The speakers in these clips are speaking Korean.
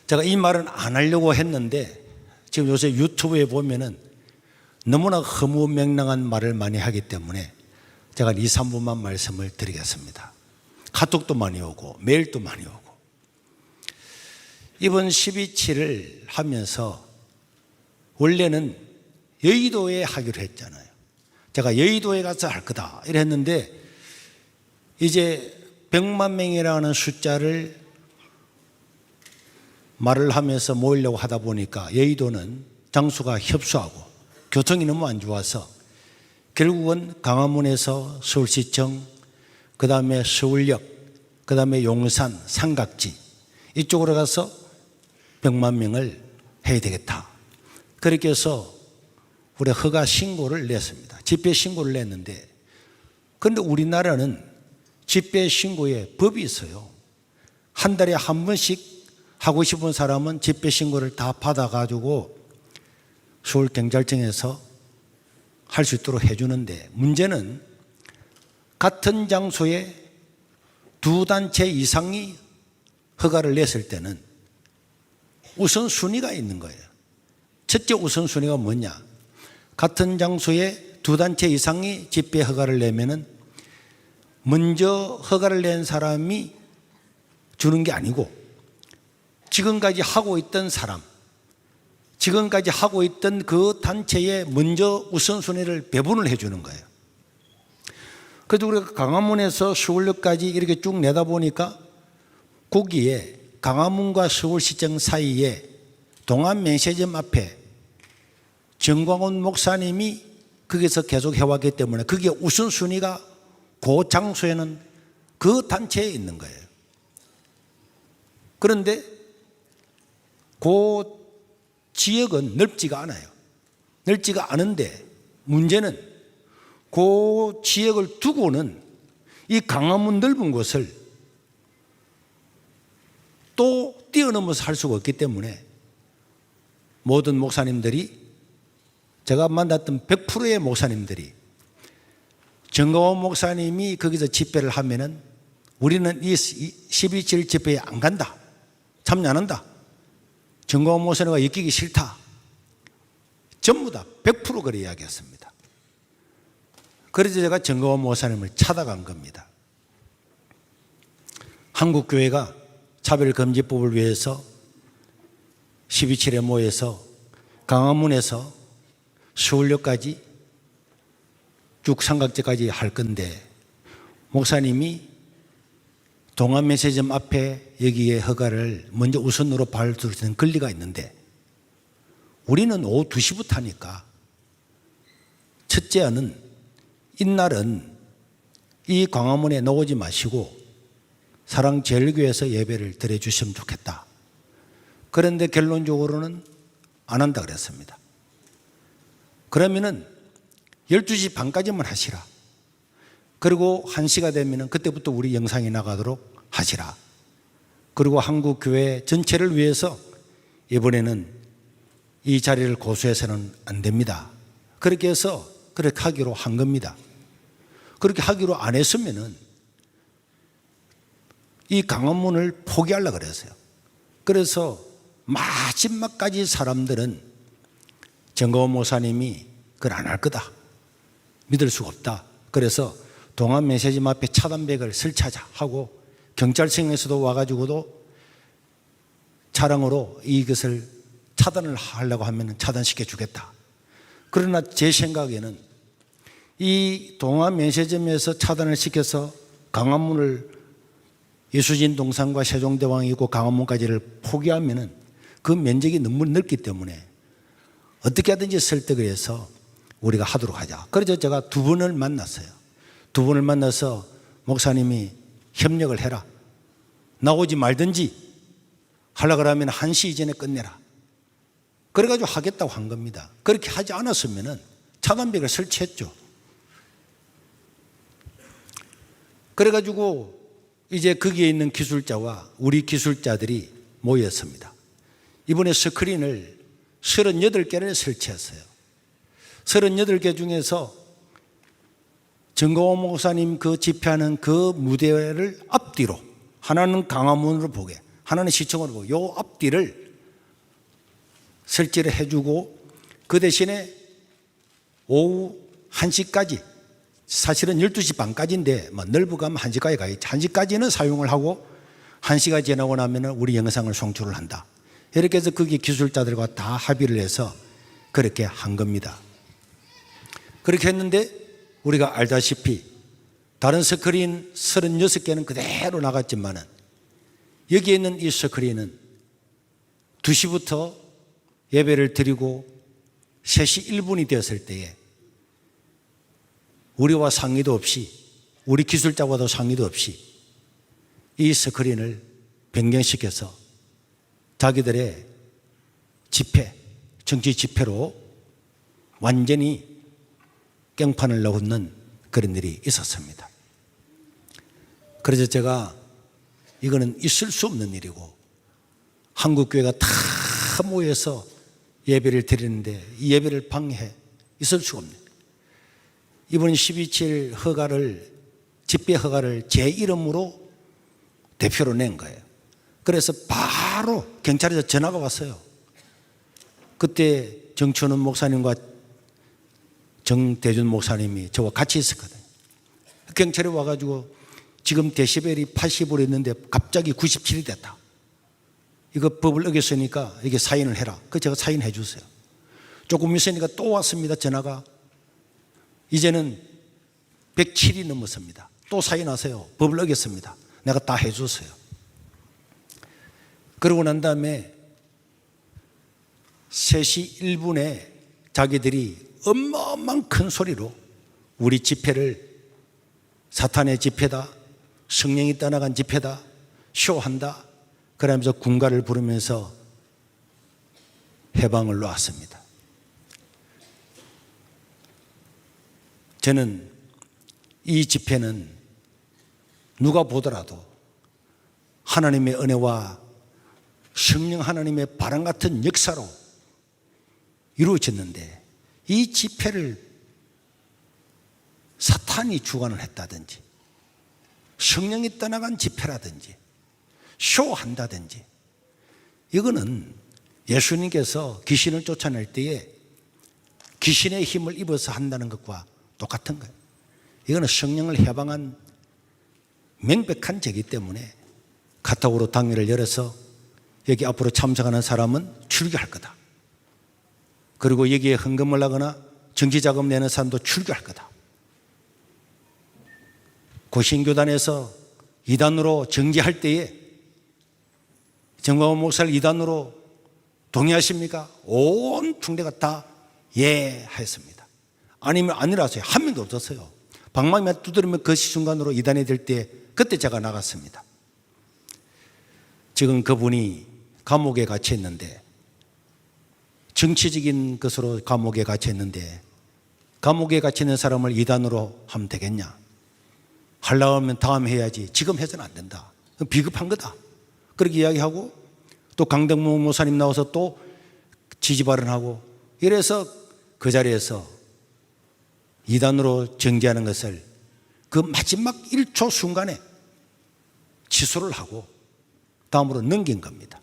제가 이 말은 안 하려고 했는데 지금 요새 유튜브에 보면은 너무나 허무맹랑한 말을 많이 하기 때문에 제가 2, 3분만 말씀을 드리겠습니다. 카톡도 많이 오고 메일도 많이 오고. 이번 12.7을 하면서 원래는 여의도에 하기로 했잖아요. 제가 여의도에 가서 할 거다 이랬는데 이제 100만 명이라는 숫자를 말을 하면서 모이려고 하다 보니까 여의도는 장수가 협소하고 교통이 너무 안 좋아서 결국은 강화문에서 서울시청, 그 다음에 서울역, 그 다음에 용산, 삼각지 이쪽으로 가서 100만 명을 해야 되겠다. 그렇게 해서 우리 허가 신고를 냈습니다. 집회 신고를 냈는데 그런데 우리나라는 집회 신고에 법이 있어요. 한 달에 한 번씩 하고 싶은 사람은 집회 신고를 다 받아가지고 서울경찰청에서 할 수 있도록 해주는데 문제는 같은 장소에 두 단체 이상이 허가를 냈을 때는 우선순위가 있는 거예요. 첫째 우선순위가 뭐냐? 같은 장소에 두 단체 이상이 집회 허가를 내면은 먼저 허가를 낸 사람이 주는 게 아니고 지금까지 하고 있던 사람, 지금까지 하고 있던 그 단체에 먼저 우선순위를 배분을 해주는 거예요. 그래서 우리가 강화문에서 서울역까지 이렇게 쭉 내다보니까 거기에 강화문과 서울시청 사이에 동안면세점 앞에 정광훈 목사님이 거기서 계속 해왔기 때문에 그게 우선순위가 그 장소에는 그 단체에 있는 거예요. 그런데 그 지역은 넓지가 않아요. 넓지가 않은데 문제는 그 지역을 두고는 이 강화문 넓은 곳을 또 뛰어넘어서 할 수가 없기 때문에 모든 목사님들이 제가 만났던 100%의 목사님들이 정광훈 목사님이 거기서 집회를 하면은 우리는 이 12.7 집회에 안 간다. 참여 안 한다. 정광훈 목사님과 엮이기 싫다. 전부 다 100% 그렇게 이야기했습니다. 그래서 제가 정광훈 목사님을 찾아간 겁니다. 한국교회가 차별금지법을 위해서 12.7에 모여서 강화문에서 서울역까지 쭉 삼각지까지 할 건데 목사님이 동안면세점 앞에 여기에 허가를 먼저 우선으로 받을 수 있는 권리가 있는데 우리는 오후 2시부터 하니까 첫째는 이날은 이 광화문에 나오지 마시고 사랑제일교회에서 예배를 드려주시면 좋겠다. 그런데 결론적으로는 안 한다 그랬습니다. 그러면은 12시 반까지만 하시라. 그리고 1시가 되면은 그때부터 우리 영상이 나가도록 하시라. 그리고 한국교회 전체를 위해서 이번에는 이 자리를 고수해서는 안 됩니다. 그렇게 해서 그렇게 하기로 한 겁니다. 그렇게 하기로 안 했으면은 이 강화문을 포기하려고 그랬어요. 그래서 마지막까지 사람들은 정광훈 목사님이 그걸 안 할 거다. 믿을 수가 없다. 그래서 동안면세점 앞에 차단벽을 설치하자 하고 경찰청에서도 와가지고도 차량으로 이것을 차단을 하려고 하면 차단시켜 주겠다. 그러나 제 생각에는 이 동안면세점에서 차단을 시켜서 강화문을 이수진 동상과 세종대왕이 있고 강화문까지를 포기하면은 그 면적이 너무 넓기 때문에 어떻게 하든지 설득을 해서 우리가 하도록 하자. 그래서 제가 두 분을 만났어요. 두 분을 만나서 목사님이 협력을 해라. 나오지 말든지 하려고 하면 1시 이전에 끝내라. 그래가지고 하겠다고 한 겁니다. 그렇게 하지 않았으면 차단벽을 설치했죠. 그래가지고 이제 거기에 있는 기술자와 우리 기술자들이 모였습니다. 이번에 스크린을 38개를 설치했어요. 38개 중에서 정광훈 목사님 그 집회하는 그 무대를 앞뒤로 하나는 강화문으로 보게, 하나는 시청으로 보고 요 앞뒤를 설치를 해주고 그 대신에 오후 1시까지 사실은 12시 반까지인데 뭐 넓어가면 1시까지 가야지 1시까지는 사용을 하고 1시가 지나고 나면 우리 영상을 송출을 한다. 이렇게 해서 거기 기술자들과 다 합의를 해서 그렇게 한 겁니다. 그렇게 했는데 우리가 알다시피 다른 스크린 36개는 그대로 나갔지만은 여기에 있는 이 스크린은 2시부터 예배를 드리고 3시 1분이 되었을 때에 우리와 상의도 없이 우리 기술자와도 상의도 없이 이 스크린을 변경시켜서 자기들의 집회, 정치 집회로 완전히 깽판을 넣는 그런 일이 있었습니다. 그래서 제가 이거는 있을 수 없는 일이고 한국교회가 다 모여서 예배를 드리는데 이 예배를 방해해 있을 수가 없네. 이번 12.7 허가를 집회 허가를 제 이름으로 대표로 낸 거예요. 그래서 바로 경찰에서 전화가 왔어요. 그때 정춘원 목사님과 정대준 목사님이 저와 같이 있었거든요. 경찰이 와가지고 지금 데시벨이 80으로 있는데 갑자기 97이 됐다. 이거 법을 어겼으니까 이게 사인을 해라. 그 제가 사인해 주세요. 조금 있으니까 또 왔습니다. 전화가. 이제는 107이 넘었습니다. 또 사인하세요. 법을 어겼습니다. 내가 다 해줬어요. 그러고 난 다음에 3시 1분에 자기들이 어마어마한 큰 소리로 우리 집회를 사탄의 집회다, 성령이 떠나간 집회다, 쇼한다, 그러면서 군가를 부르면서 해방을 놓았습니다. 저는 이 집회는 누가 보더라도 하나님의 은혜와 성령 하나님의 바람 같은 역사로 이루어졌는데 이 집회를 사탄이 주관을 했다든지 성령이 떠나간 집회라든지 쇼한다든지 이거는 예수님께서 귀신을 쫓아낼 때에 귀신의 힘을 입어서 한다는 것과 똑같은 거예요. 이거는 성령을 해방한 명백한 죄이기 때문에 카톡으로 당회를 열어서 여기 앞으로 참석하는 사람은 출교할 거다. 그리고 여기에 헌금을 하거나 정치자금 내는 사람도 출교할 거다. 고신교단에서 이단으로 정지할 때에 정광훈 목사를 이단으로 동의하십니까? 온 총대가 다 예 하였습니다. 아니면 아니라서요. 한 명도 없었어요. 방망이만 두드리면 그 순간으로 이단이 될 때 그때 제가 나갔습니다. 지금 그분이 감옥에 갇혀있는데 정치적인 것으로 감옥에 갇혀있는데 감옥에 갇혀있는 사람을 이단으로 하면 되겠냐? 하려고 하면 다음에 해야지 지금 해서는 안 된다. 비겁한 거다. 그렇게 이야기하고 또 강덕무 목사님 나와서 또 지지 발언하고 이래서 그 자리에서 이단으로 정지하는 것을 그 마지막 1초 순간에 취소를 하고 다음으로 넘긴 겁니다.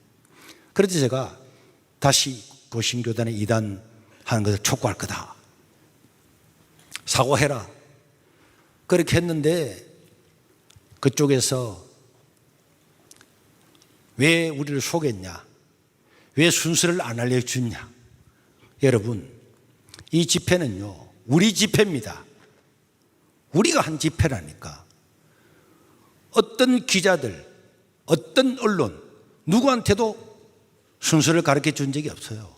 그래서 제가 다시 고신교단에 이단하는 것을 촉구할 거다. 사과해라. 그렇게 했는데 그쪽에서 왜 우리를 속였냐? 왜 순서를 안 알려주냐? 여러분, 이 집회는요, 우리 집회입니다. 우리가 한 집회라니까. 어떤 기자들, 어떤 언론, 누구한테도 순서를 가르쳐 준 적이 없어요.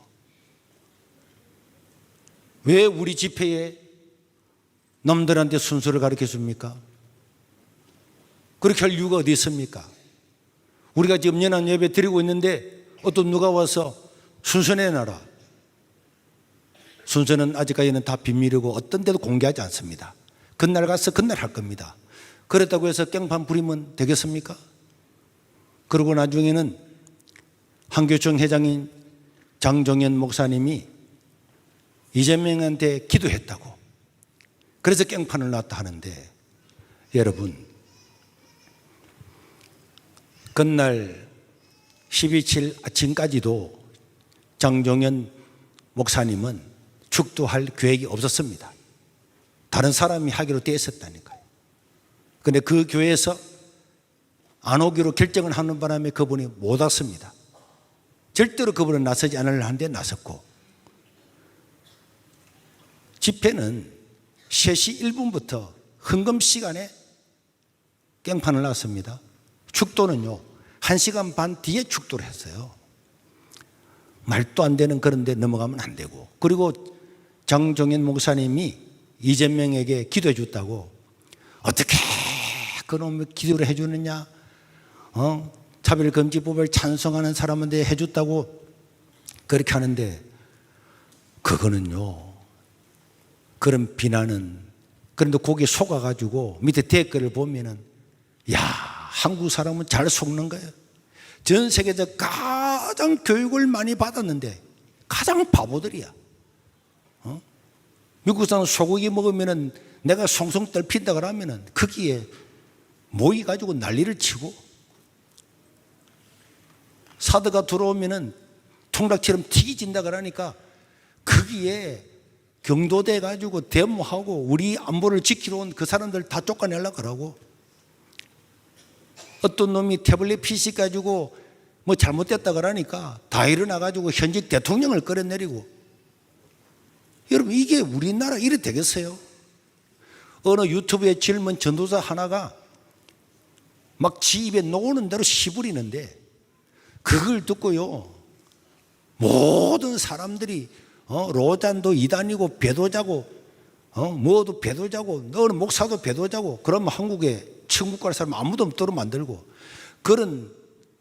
왜 우리 집회에 남들한테 순서를 가르쳐 줍니까? 그렇게 할 이유가 어디 있습니까? 우리가 지금 연합 예배 드리고 있는데 어떤 누가 와서 순서 내놔라. 순서는 아직까지는 다 비밀이고 어떤 데도 공개하지 않습니다. 그날 가서 그날 할 겁니다. 그렇다고 해서 깽판 부리면 되겠습니까? 그리고 나중에는 한교총 회장인 장종현 목사님이 이재명한테 기도했다고. 그래서 깽판을 놨다 하는데 여러분, 그날 12.7 아침까지도 장종현 목사님은 축도할 계획이 없었습니다. 다른 사람이 하기로 되어 있었다니까요. 그런데 그 교회에서 안 오기로 결정을 하는 바람에 그분이 못 왔습니다. 절대로 그분은 나서지 않으려 하는데 나섰고, 집회는 3시 1분부터 헌금 시간에 깽판을 놨습니다. 축도는요 1시간 반 뒤에 축도를 했어요. 말도 안 되는 그런 데 넘어가면 안 되고, 그리고 장종현 목사님이 이재명에게 기도해 줬다고, 어떻게 그놈의 기도를 해 주느냐, 차별금지법을 찬성하는 사람한테 해 줬다고 그렇게 하는데, 그거는요 그런 비난은, 그런데 거기에 속아가지고 밑에 댓글을 보면은, 야, 한국 사람은 잘 속는 거예요. 전 세계에서 가장 교육을 많이 받았는데 가장 바보들이야. 미국 사람 소고기 먹으면은 내가 송송 떨핀다 그러면은 거기에 모이 가지고 난리를 치고, 사드가 들어오면은 통닭처럼 튀기진다 그러니까 거기에 경도돼 가지고 데모하고 우리 안보를 지키러 온 그 사람들 다 쫓아내려고 그러고, 어떤 놈이 태블릿 PC 가지고 뭐 잘못됐다 그러니까 다 일어나 가지고 현직 대통령을 끌어내리고. 여러분, 이게 우리나라 이래 되겠어요? 어느 유튜브에 젊은 전도사 하나가 막 지 입에 놓는 대로 시부리는데, 그걸 듣고요 모든 사람들이 로잔도 이단이고 배도자고 뭐도 배도자고 너는 목사도 배도자고, 그러면 한국에 천국 갈 사람 아무도 없도록 만들고, 그런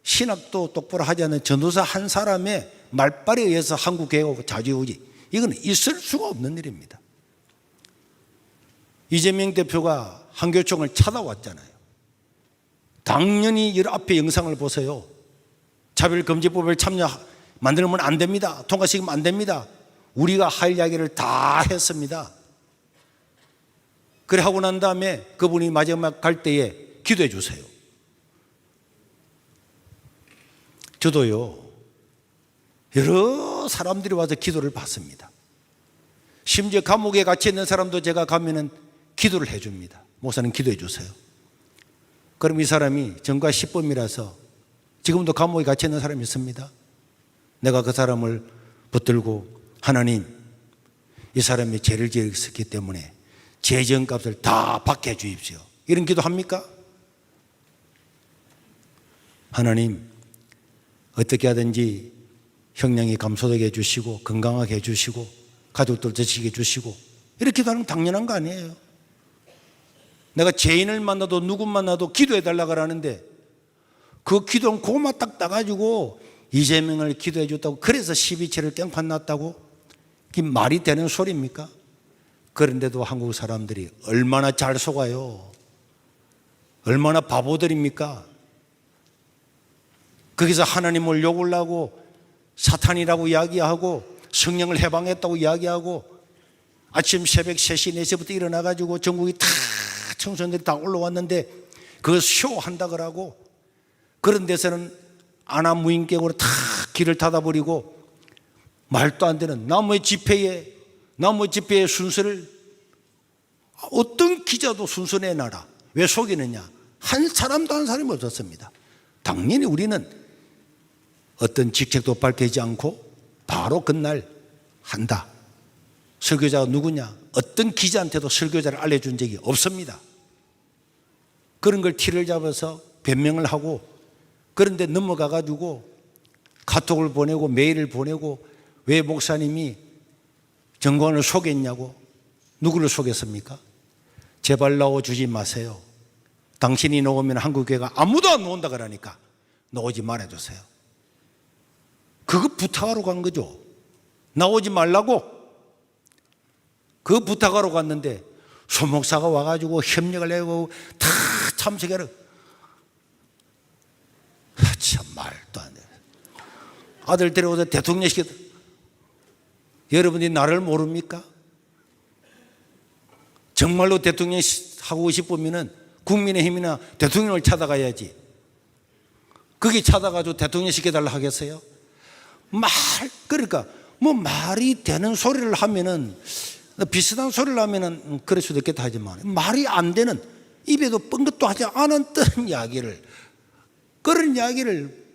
신학도 똑바로 하지 않는 전도사 한 사람의 말발에 의해서 한국 개혁하고 자주오지, 이건 있을 수가 없는 일입니다. 이재명 대표가 한교총을 찾아왔잖아요. 당연히 이 앞에 영상을 보세요. 차별금지법을 만들면 안 됩니다. 통과시키면 안 됩니다. 우리가 할 이야기를 다 했습니다. 그래 하고 난 다음에 그분이 마지막 갈 때에 기도해 주세요. 저도요 여러 사람들이 와서 기도를 받습니다. 심지어 감옥에 갇혀 있는 사람도 제가 가면은 기도를 해 줍니다. 목사님 기도해 주세요. 그럼 이 사람이 전과 10범이라서 지금도 감옥에 갇혀 있는 사람이 있습니다. 내가 그 사람을 붙들고, 하나님, 이 사람이 죄를 지었기 때문에 죄정값을 다 받게 해 주십시오, 이런 기도 합니까? 하나님, 어떻게 하든지 형량이 감소되게 해 주시고 건강하게 해 주시고 가족들 지키게 해 주시고, 이렇게 기도하는 건 당연한 거 아니에요? 내가 죄인을 만나도 누구 만나도 기도해 달라고 하는데, 그 기도는 고마 딱 따가지고 이재명을 기도해 줬다고, 그래서 12.7을 깽판 났다고? 그게 말이 되는 소리입니까? 그런데도 한국 사람들이 얼마나 잘 속아요. 얼마나 바보들입니까? 거기서 하나님을 욕을 하고 사탄이라고 이야기하고 성령을 해방했다고 이야기하고, 아침 새벽 3시, 4시부터 일어나가지고 전국이 다 청소년들이 다 올라왔는데 그거 쇼한다 그러고, 그런 데서는 안하무인격으로 다 길을 닫아버리고, 말도 안 되는 나무의 집회의 순서를 어떤 기자도 순서 내놔라. 왜 속이느냐? 한 사람도 한 사람이 없었습니다. 당연히 우리는 어떤 직책도 밝히지 않고 바로 그날 한다. 설교자가 누구냐? 어떤 기자한테도 설교자를 알려준 적이 없습니다. 그런 걸 티를 잡아서 변명을 하고, 그런데 넘어가가지고 카톡을 보내고 메일을 보내고, 왜 목사님이 정권을 속였냐고. 누구를 속였습니까? 제발 나와주지 마세요. 당신이 나오면 한국교회가 아무도 안 나온다 그러니까 나오지 말아주세요. 그거 부탁하러 간 거죠. 나오지 말라고 그 부탁하러 갔는데 소목사가 와가지고 협력을 해고 다 참석해라. 참 말도 안 돼. 아들 데려오서 대통령 시켰다. 여러분이 나를 모릅니까? 정말로 대통령 하고 싶으면은 국민의힘이나 대통령을 찾아가야지. 거기 찾아가지고 대통령 시켜달라 하겠어요? 그러니까 뭐 말이 되는 소리를 하면은, 비슷한 소리를 하면은 그럴 수도 있겠다 하지만, 말이 안 되는, 입에도 뻥긋도 하지 않았던 이야기를, 그런 이야기를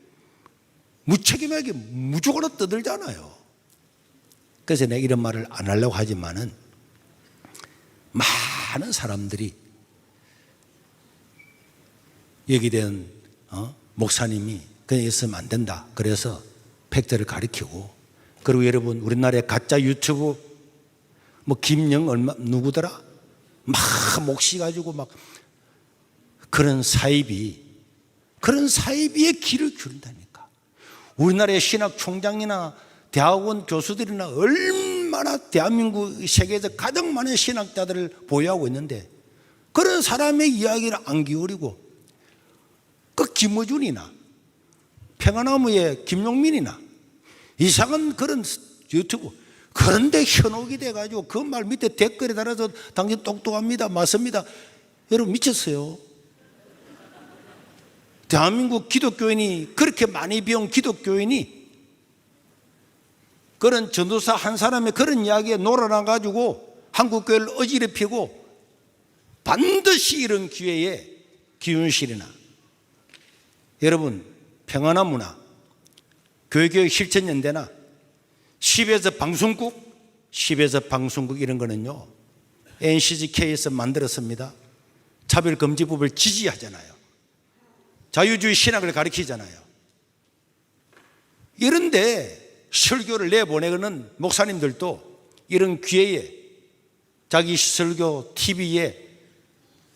무책임하게 무조건 떠들잖아요. 그래서 내가 이런 말을 안 하려고 하지만은, 많은 사람들이 여기 된 목사님이 그냥 있으면 안 된다, 그래서 팩트를 가리키고, 그리고 여러분 우리나라의 가짜 유튜브 뭐 김영 얼마 누구더라 막 몫이 가지고 막 그런 사이비에 길을 기울인다니까. 우리나라의 신학 총장이나 대학원 교수들이나 얼마나 대한민국 세계에서 가장 많은 신학자들을 보유하고 있는데, 그런 사람의 이야기를 안 기울이고 그 김어준이나 평화나무의 김용민이나 이상한 그런 유튜브, 그런데 현혹이 돼가지고 그 말 밑에 댓글에 달아서 당신 똑똑합니다, 맞습니다. 여러분 미쳤어요. 대한민국 기독교인이, 그렇게 많이 배운 기독교인이 그런 전도사 한 사람의 그런 이야기에 놀아나가지고 한국교회를 어지럽히고, 반드시 이런 기회에 기운실이나 여러분 평화나무나 교회교육 실천연대나 10에서 방송국 이런 거는요, NCGK에서 만들었습니다. 차별금지법을 지지하잖아요. 자유주의 신학을 가르치잖아요. 이런데 설교를 내보내는 목사님들도 이런 기회에 자기 설교 TV에,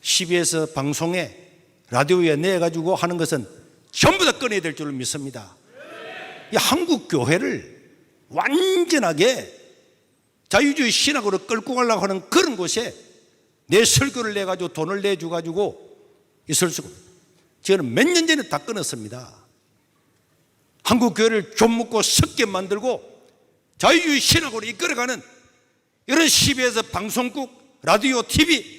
CBS 방송에, 라디오에 내가지고 하는 것은 전부 다 꺼내야 될 줄을 믿습니다. 이 한국 교회를 완전하게 자유주의 신학으로 끌고 가려고 하는 그런 곳에 내 설교를 내가지고 돈을 내줘가지고 있을 수가 없어요. 저는 몇 년 전에 다 끊었습니다. 한국 교회를 좀 먹고 섞게 만들고 자유주의 신학으로 이끌어가는 이런 CBS 방송국, 라디오, TV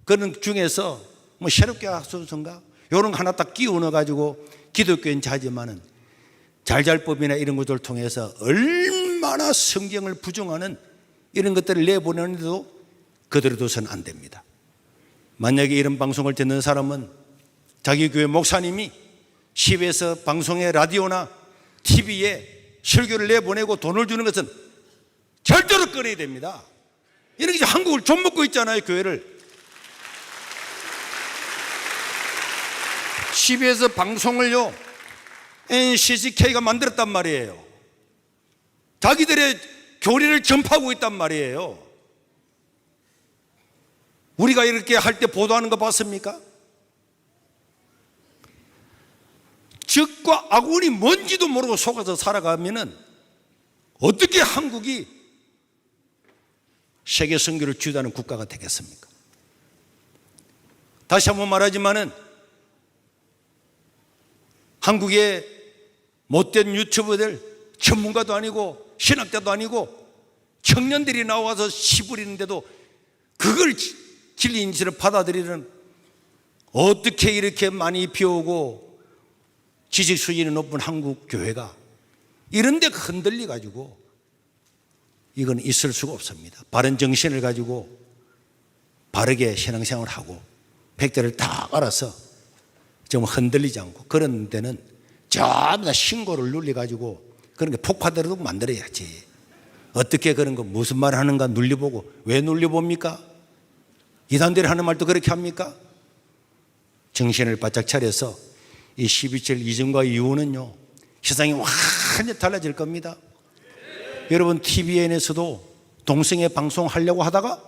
그런 중에서 뭐 새롭게 하소서인가 이런 거 하나 딱 끼워 넣어가지고 기독교인 자지만은 잘잘법이나 이런 것들을 통해서 얼마나 성경을 부정하는 이런 것들을 내보내는데도 그대로 둬서는 안 됩니다. 만약에 이런 방송을 듣는 사람은 자기 교회 목사님이 CBS 방송에, 라디오나 TV에 설교를 내보내고 돈을 주는 것은 절대로 끊어야 됩니다. 이렇게 한국을 좀 먹고 있잖아요, 교회를. CBS 방송을요 NCGK가 만들었단 말이에요. 자기들의 교리를 전파하고 있단 말이에요. 우리가 이렇게 할 때 보도하는 거 봤습니까? 적과 악운이 뭔지도 모르고 속아서 살아가면은 어떻게 한국이 세계 선교를 주도하는 국가가 되겠습니까? 다시 한번 말하지만은 한국의 못된 유튜버들, 전문가도 아니고 신학자도 아니고 청년들이 나와서 시부리는데도 그걸 진리인 줄을 받아들이는, 어떻게 이렇게 많이 배우고 지식 수준이 높은 한국 교회가 이런 데 흔들리 가지고 이건 있을 수가 없습니다. 바른 정신을 가지고 바르게 신앙생활을 하고 백대를 다 알아서 좀 흔들리지 않고 그런 데는 전부 다 신고를 눌려가지고 그런 게 폭파되도록 만들어야지. 어떻게 그런 거 무슨 말 하는가 눌려보고, 왜 눌려봅니까? 이단들이 하는 말도 그렇게 합니까? 정신을 바짝 차려서 이 12.7 이전과 이후는요 세상이 완전히 달라질 겁니다. 여러분 TVN에서도 동성애 방송하려고 하다가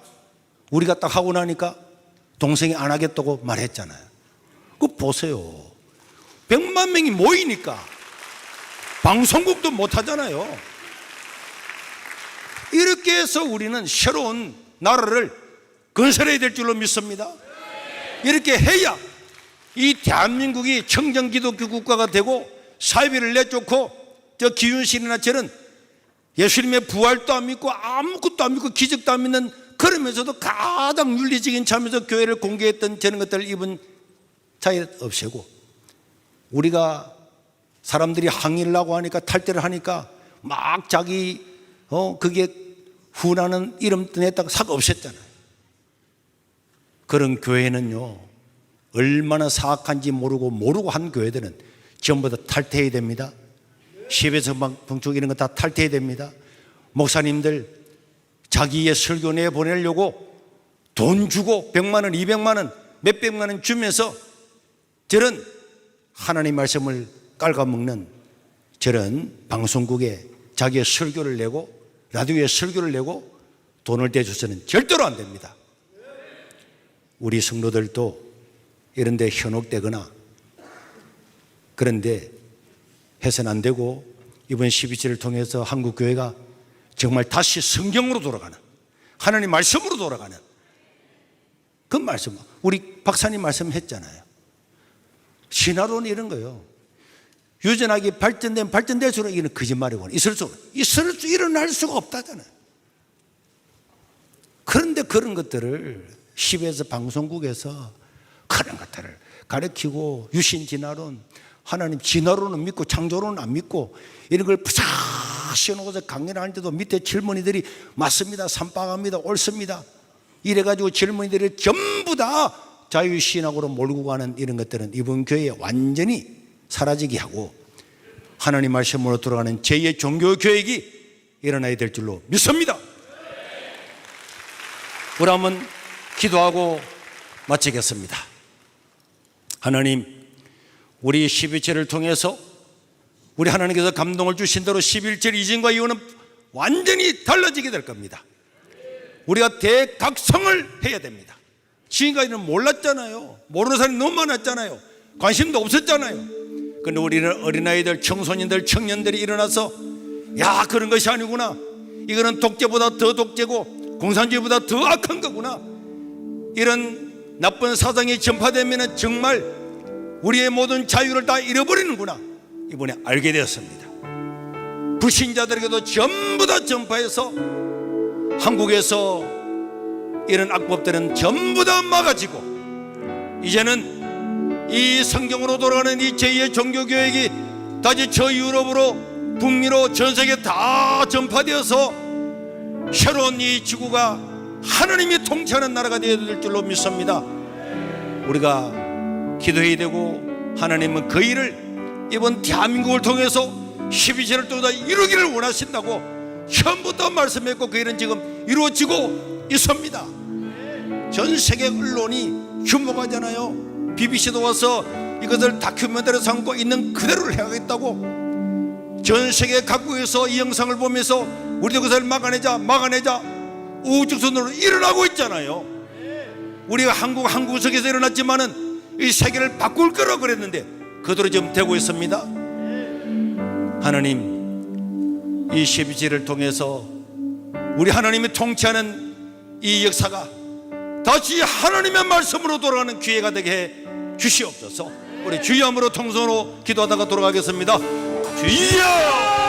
우리가 딱 하고 나니까 동성애 안 하겠다고 말했잖아요. 그거 보세요. 100만 명이 모이니까 방송국도 못 하잖아요. 이렇게 해서 우리는 새로운 나라를 건설해야 될 줄로 믿습니다. 이렇게 해야 이 대한민국이 청정기독교 국가가 되고 사회비를 내쫓고 저 기윤신이나 저런 예수님의 부활도 안 믿고 아무것도 안 믿고 기적도 안 믿는, 그러면서도 가장 윤리적인 차원에서 교회를 공개했던 저런 것들을 입은 자에 없애고 우리가 사람들이 항의를 하고 하니까 탈퇴를 하니까 막 자기 그게 후나는 이름 냈다가 싹 없앴잖아요. 그런 교회는요, 얼마나 사악한지 모르고 한 교회들은 전부 다 탈퇴해야 됩니다. 10에서 방송 이런 거 다 탈퇴해야 됩니다. 목사님들 자기의 설교 내보내려고 돈 주고 100만 원, 200만 원, 몇백만 원 주면서 저런 하나님 말씀을 깔아먹는 저런 방송국에 자기의 설교를 내고 라디오에 설교를 내고 돈을 대줘서는 절대로 안 됩니다. 우리 성도들도 이런 데 현혹되거나 그런데 해서는 안 되고, 이번 12지를 통해서 한국교회가 정말 다시 성경으로 돌아가는, 하나님 말씀으로 돌아가는 그 말씀, 우리 박사님 말씀했잖아요. 신화론 이런 거요, 유전하게 발전될수록 이건 거짓말이고 일어날 수가 없다잖아요. 그런데 그런 것들을 10에서 방송국에서 그런 것들을 가르치고, 유신 진화론, 하나님 진화론은 믿고 창조론은 안 믿고 이런 걸 푸삭 씌워놓고서 강연을 하는데도 밑에 젊은이들이 맞습니다, 삼박합니다, 옳습니다 이래가지고 젊은이들이 전부 다 자유신학으로 몰고 가는 이런 것들은 이번 교회에 완전히 사라지게 하고 하나님 말씀으로 돌아가는 제2의 종교교육이 일어나야 될 줄로 믿습니다. 우리 한번 기도하고 마치겠습니다. 하나님, 우리 12절을 통해서 우리 하나님께서 감동을 주신 대로 11절 이전과 이후는 완전히 달라지게 될 겁니다. 우리가 대각성을 해야 됩니다. 지금까지는 몰랐잖아요. 모르는 사람이 너무 많았잖아요. 관심도 없었잖아요. 그런데 우리는 어린아이들, 청소년들, 청년들이 일어나서 야, 그런 것이 아니구나, 이거는 독재보다 더 독재고 공산주의보다 더 악한 거구나, 이런 나쁜 사상이 전파되면 정말 우리의 모든 자유를 다 잃어버리는구나, 이번에 알게 되었습니다. 불신자들에게도 전부 다 전파해서 한국에서 이런 악법들은 전부 다 막아지고, 이제는 이 성경으로 돌아가는 이 제2의 종교교육이 다시 저 유럽으로, 북미로, 전 세계 다 전파되어서 새로운 이 지구가 하나님이 통치하는 나라가 되어야 될 줄로 믿습니다. 우리가 기도해야 되고, 하나님은 그 일을 이번 대한민국을 통해서 12절을 또 다 이루기를 원하신다고 처음부터 말씀했고, 그 일은 지금 이루어지고 있습니다. 전 세계 언론이 주목하잖아요. BBC도 와서 이것을 다큐멘터리로 삼고 있는 그대로를 해야겠다고 전 세계 각국에서 이 영상을 보면서 우리도 그것을 막아내자 우후죽순으로 일어나고 있잖아요. 우리가 한국 구석에서 일어났지만은 이 세계를 바꿀 거라고 그랬는데 그대로 지금 되고 있습니다. 하나님, 이 12지를 통해서 우리 하나님이 통치하는 이 역사가 다시 하나님의 말씀으로 돌아가는 기회가 되게 해 주시옵소서. 우리 주여 함으로 통성으로 기도하다가 돌아가겠습니다. 주여!